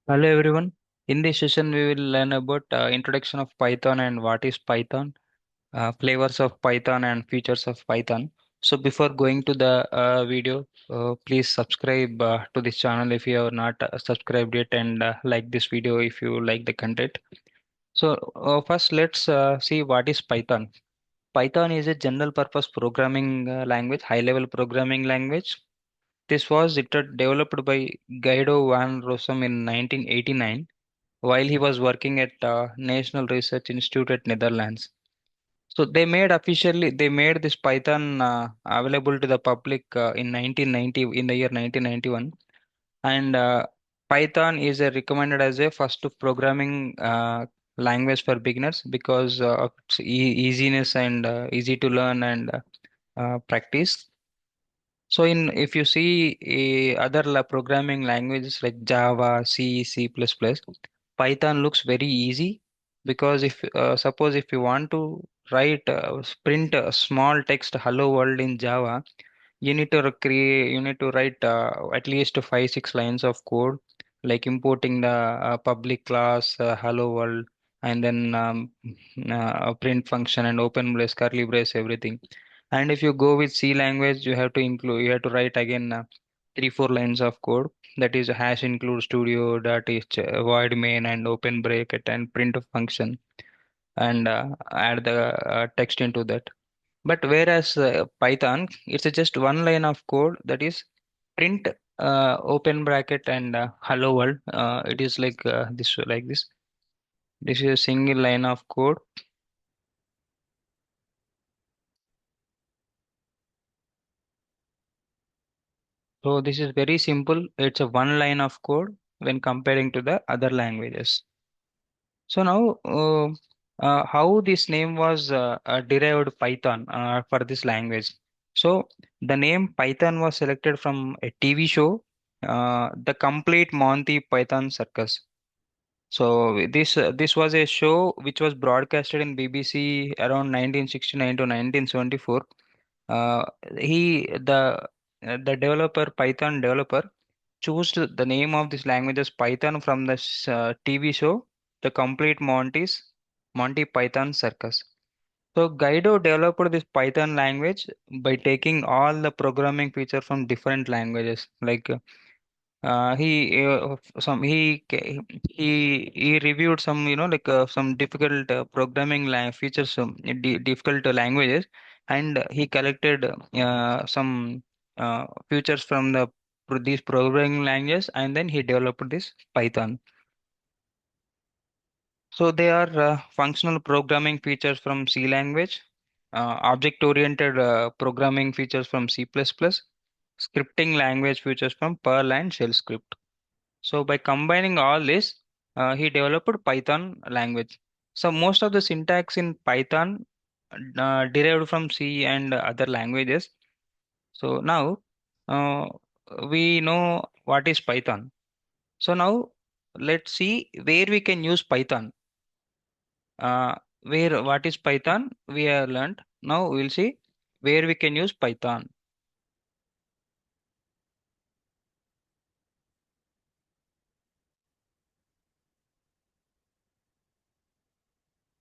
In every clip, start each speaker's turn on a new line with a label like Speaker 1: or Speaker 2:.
Speaker 1: Hello everyone. In this session, we will learn about introduction of Python and what is Python, flavors of Python and features of Python. So before going to the video, please subscribe to this channel if you have not subscribed yet, and like this video if you like the content. So first, let's see what is Python. Python is a general purpose programming language, high level programming language. This was developed by Guido van Rossum in 1989 while he was working at National Research Institute at Netherlands. So they made this Python available to the public in 1990 in the year 1991, and Python is recommended as a first programming language for beginners because of its easiness and easy to learn and practice. So in if you see other programming languages like Java, C, C++, Python looks very easy because if suppose if you want to write print a small text hello world in Java, you need to write at least 5 6 lines of code like importing the public class hello world, and then a print function and open brace curly brace everything. And if you go with C language, you have to write again 3 4 lines of code, that is hash include studio dot is void main and open bracket and print function, and add the text into that. But whereas Python, it's just one line of code, that is print open bracket and hello world. It is like this. This is a single line of code. So this is very simple. It's a one line of code when comparing to the other languages. So now, how this name was derived Python for this language. So the name Python was selected from a TV show, The Complete Monty Python Circus. So this was a show which was broadcasted in BBC around 1969 to 1974. Uh, he the developer Python developer chose the name of this language as Python from the TV show The Complete Monty Python Circus. So Guido developed this Python language by taking all the programming features from different languages. Like he some he reviewed some some difficult programming features, some difficult languages, and he collected some features from these programming languages, and then he developed this Python. So they are functional programming features from C language, object-oriented programming features from C++, scripting language features from Perl and shell script. So by combining all this, he developed Python language. So most of the syntax in Python derived from C and other languages. So now uh, we know what is Python. So now let's see where we can use Python. Where what is Python? We have learned. Now we'll see where we can use Python.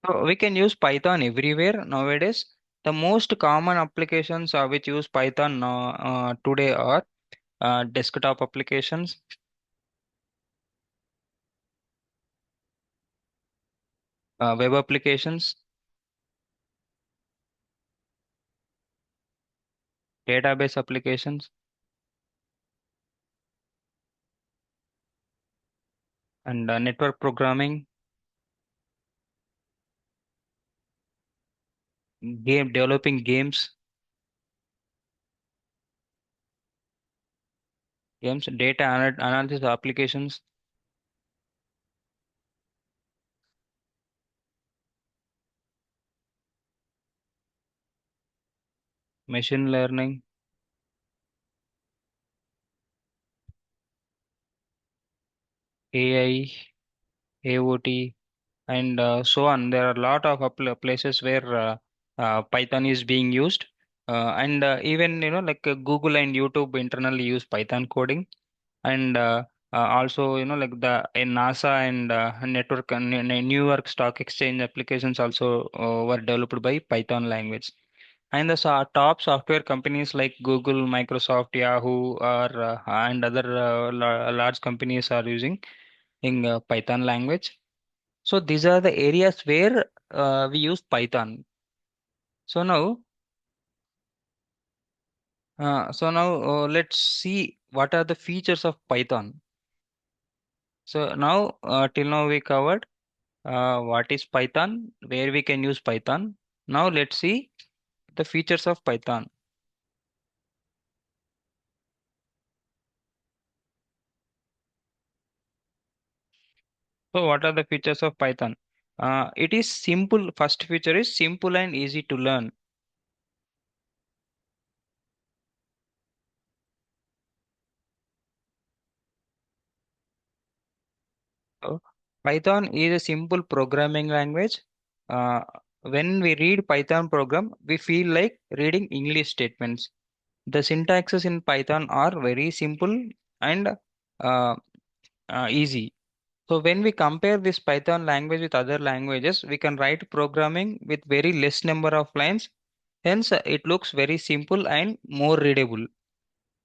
Speaker 1: So we can use Python everywhere nowadays. The most common applications which use Python today are desktop applications, web applications, database applications, and network programming, developing data analysis applications, machine learning, AI, AOT, and so on. There are a lot of places where Python is being used, and even Google and YouTube internally use Python coding, and Also, like the in NASA and network and New York Stock Exchange applications also were developed by Python language. And the top software companies like Google, Microsoft, Yahoo, or and other large companies are using in Python language. So these are the areas where we use Python. So now, let's see what are the features of Python. So now, till now we covered what is Python, where we can use Python. Now let's see the features of Python. So what are the features of Python? It is simple. First feature is simple and easy to learn. So Python is a simple programming language. Uh, when we read Python program, we feel like reading English statements. The syntaxes in Python are very simple and uh, easy. So when we compare this Python language with other languages, we can write programming with very less number of lines. Hence, it looks very simple and more readable.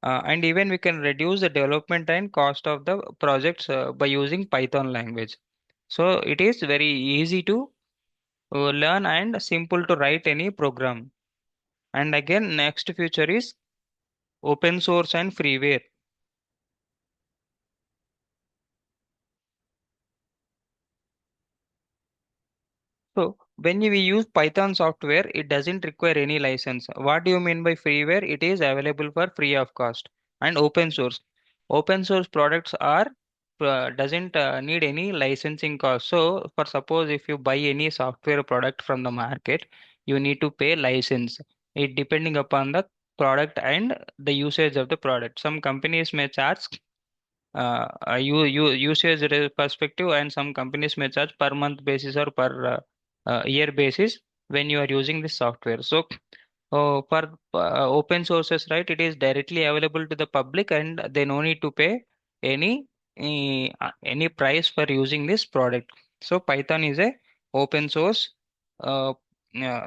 Speaker 1: And even we can reduce the development and cost of the projects by using Python language. So it is very easy to learn and simple to write any program. And again, next feature is open source and freeware. So when we use Python software, it doesn't require any license. What do you mean by freeware? It is available for free of cost. And open source. Open source products are doesn't need any licensing cost. So for suppose if you buy any software product from the market, you need to pay license. It depending upon the product and the usage of the product. Some companies may charge usage perspective, and some companies may charge per month basis or per year basis when you are using this software. So for open sources, right, it is directly available to the public and they no need to pay any price for using this product. So Python is a open source uh,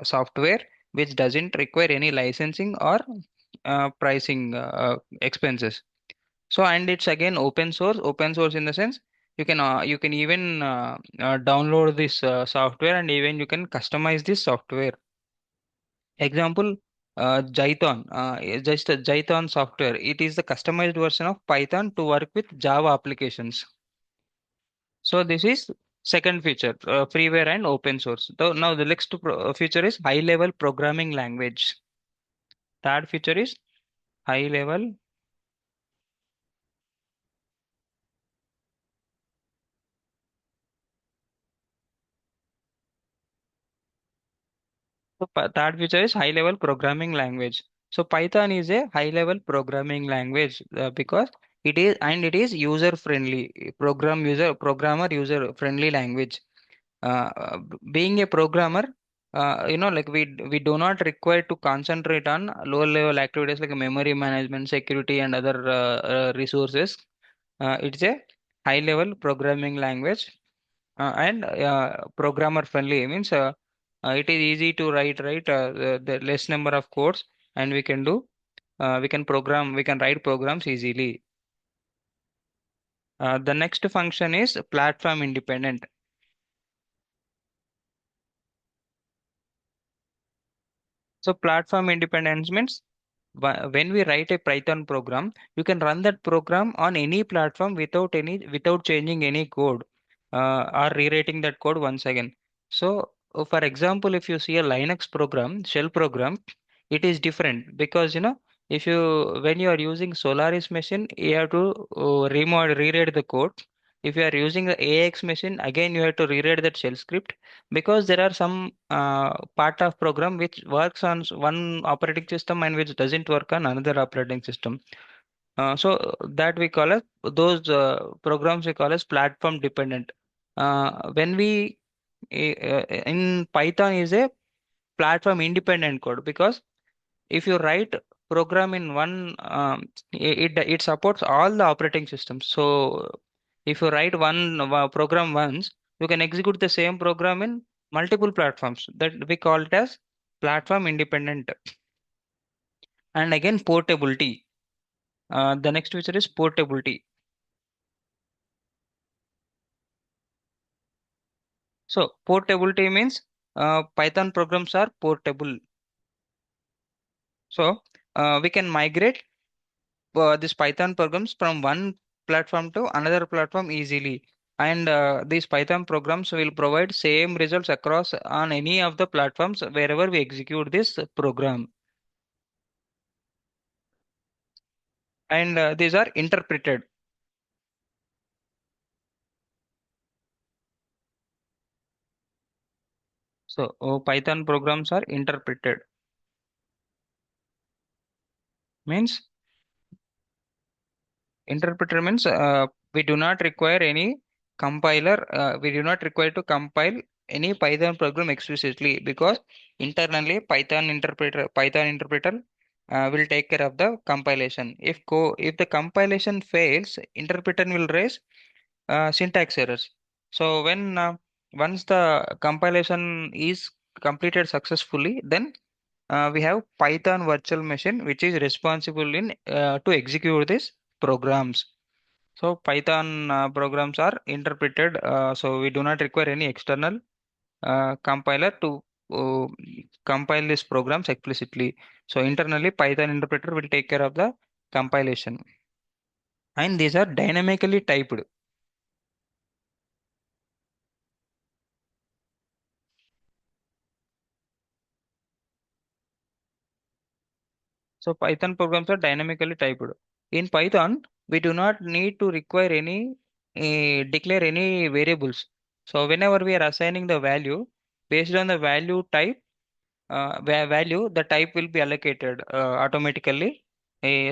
Speaker 1: software which doesn't require any licensing or pricing expenses. So and it's again open source in the sense you can even download this software and even you can customize this software. Example, Jython, is just a Jython software. It is the customized version of Python to work with Java applications. So this is second feature, freeware and open source. So now the next feature is high level programming language. Third feature is high level. So third feature is high level programming language. So Python is a high level programming language because it is user friendly programmer user friendly language. Being a programmer, like we do not require to concentrate on low level activities like memory management, security, and other resources. It's a high level programming language and programmer friendly means it is easy to write, right, the less number of codes, and we can write programs easily. The next function is platform independent. So platform independence means when we write a Python program, you can run that program on any platform without changing any code or rewriting that code once again. So, for example, if you see a Linux program, shell program, it is different because if you when you are using Solaris machine, you have to rewrite the code. If you are using the AX machine, again you have to rewrite that shell script because there are some part of program which works on one operating system and which doesn't work on another operating system. So that we call as those programs we call as platform dependent. When we in Python is a platform independent code because if you write program in one, it supports all the operating systems. So if you write one program once, you can execute the same program in multiple platforms. That we call it as platform independent. And again, portability. The next feature is portability. So portability means Python programs are portable. So we can migrate these Python programs from one platform to another platform easily. And these Python programs will provide same results across on any of the platforms wherever we execute this program. And these are interpreted. So Python programs are interpreted. Means interpreter means we do not require any compiler. We do not require to compile any Python program explicitly because internally Python interpreter will take care of the compilation. If the compilation fails, interpreter will raise syntax errors. So when once the compilation is completed successfully, then we have Python virtual machine which is responsible in to execute these programs. So Python programs are interpreted, so we do not require any external compiler to uh, compile these programs explicitly. So internally, Python interpreter will take care of the compilation, and these are dynamically typed. So Python programs are dynamically typed. In Python, we do not need to require any declare any variables. So whenever we are assigning the value based on the value type value, the type will be allocated automatically.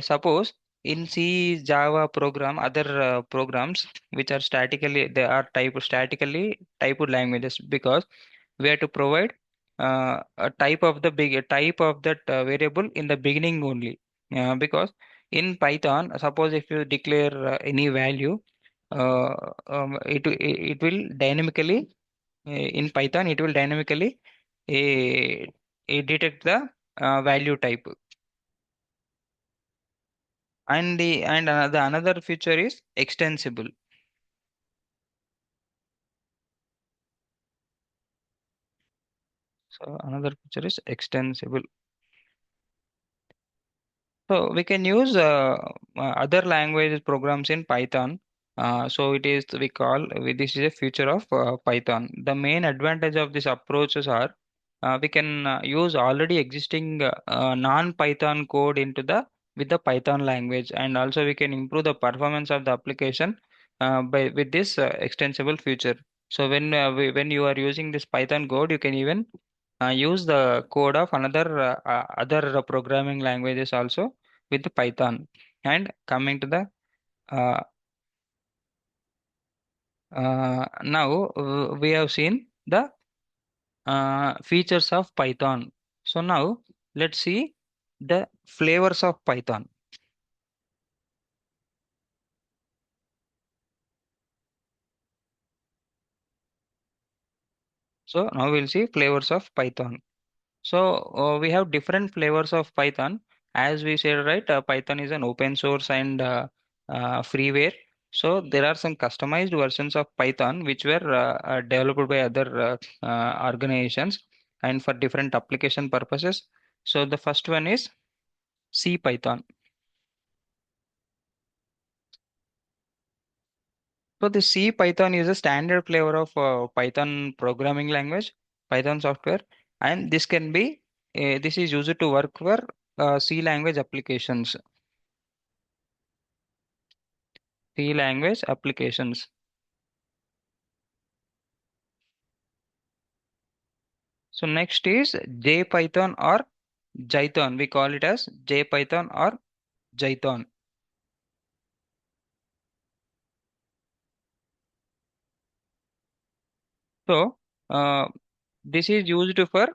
Speaker 1: Suppose in C, Java program, other programs which are statically typed languages because we have to provide a type of that variable in the beginning only. Because in Python, suppose if you declare any value, uh, it will dynamically in Python, it will dynamically detect the value type. And the another feature is extensible. So another feature is extensible. So we can use other language programs in Python. So it is we call this is a feature of Python. The main advantage of these approaches are we can use already existing non-Python code into the with the Python language, and also we can improve the performance of the application by with this extensible feature. So when you are using this Python code, you can even use the code of another other programming languages also with the Python. And coming to the uh, now we have seen the features of Python. So now let's see the flavors of Python. So now we'll see flavors of Python. So we have different flavors of Python. As we said, right, Python is an open source and freeware. So there are some customized versions of Python which were developed by other organizations and for different application purposes. So the first one is CPython. So the CPython is a standard flavor of Python programming language, Python software, and this is used to work for C language applications. C language applications. So next is JPython or Jython. We call it as JPython or Jython. So uh, this is used for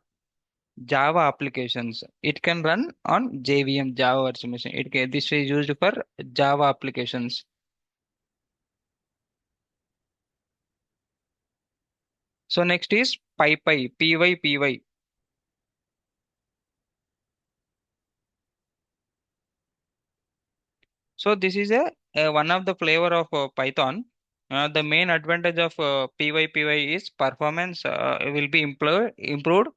Speaker 1: Java applications. It can run on JVM, Java virtual machine. This is used for Java applications. So next is PyPy, PyPy. So this is a one of the flavor of Python. The main advantage of PyPy is performance will be improved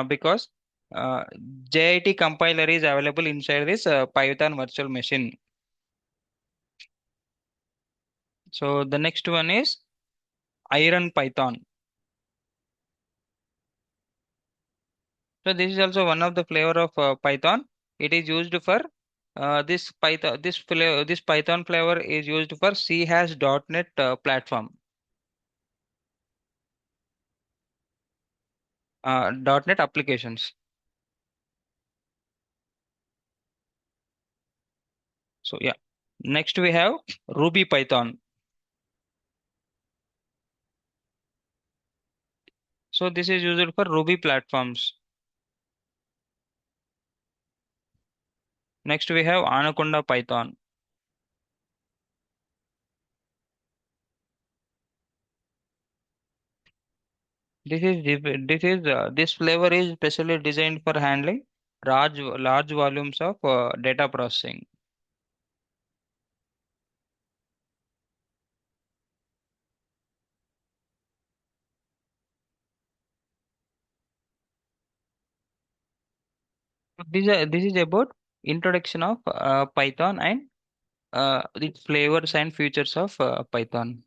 Speaker 1: because uh, JIT compiler is available inside this Python virtual machine. So the next one is IronPython. So this is also one of the flavor of Python. It is used for this Python. This Python flavor is used for C hash .NET platform. .NET applications. So yeah. Next we have Ruby Python. So this is used for Ruby platforms. Next we have Anaconda Python. This flavor is specially designed for handling large volumes of data processing. This is about introduction of Python and the flavors and features of Python.